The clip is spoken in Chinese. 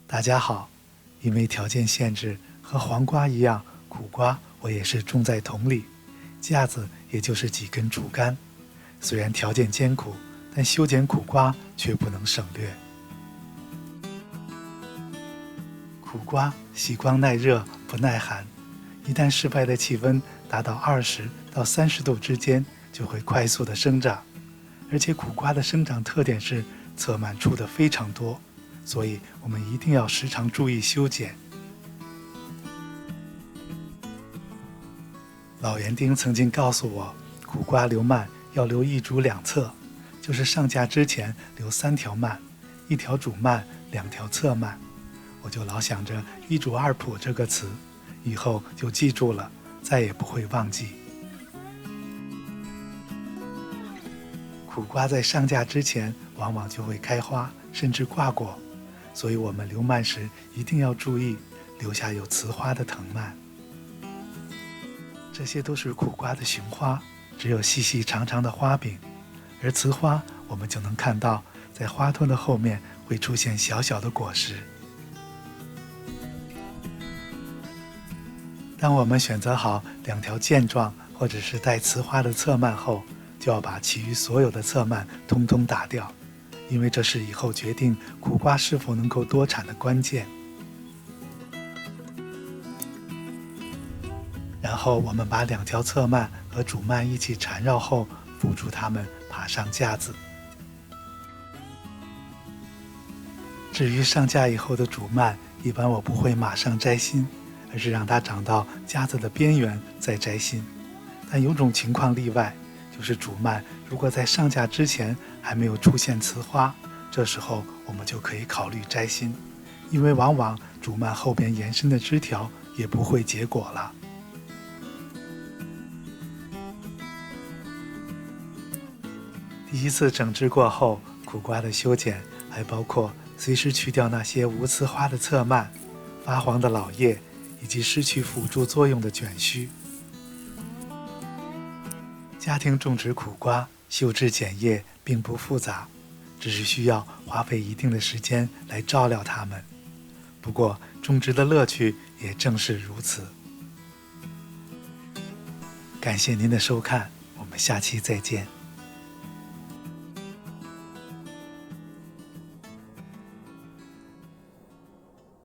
大家好，因为条件限制，和黄瓜一样，苦瓜我也是种在桶里，架子也就是几根竹竿。虽然条件艰苦，但修剪苦瓜却不能省略。苦瓜喜光耐热，不耐寒，一旦室外的气温达到20到30度之间，就会快速的生长。而且苦瓜的生长特点是侧蔓出的非常多，所以我们一定要时常注意修剪。老园丁曾经告诉我，苦瓜留蔓要留一主两侧，就是上架之前留3条蔓，1条主蔓，2条侧蔓。我就老想着一主二谱这个词，以后就记住了，再也不会忘记。苦瓜在上架之前往往就会开花，甚至挂果，所以我们留蔓时一定要注意留下有雌花的藤蔓。这些都是苦瓜的雄花，只有细细长长的花柄，而雌花我们就能看到，在花托的后面会出现小小的果实。当我们选择好2条剑状或者是带雌花的侧蔓后，就要把其余所有的侧蔓通通打掉，因为这是以后决定苦瓜是否能够多产的关键。然后我们把2条侧蔓和主蔓一起缠绕后，辅助它们爬上架子。至于上架以后的主蔓，一般我不会马上摘心，而是让它长到架子的边缘再摘心。但有种情况例外，就是主蔓如果在上架之前还没有出现雌花，这时候我们就可以考虑摘心，因为往往主蔓后边延伸的枝条也不会结果了。第一次整治过后，苦瓜的修剪还包括随时去掉那些无雌花的侧蔓、发黄的老叶以及失去辅助作用的卷须。家庭种植苦瓜修枝剪叶并不复杂，只是需要花费一定的时间来照料它们。不过种植的乐趣也正是如此。感谢您的收看，我们下期再见。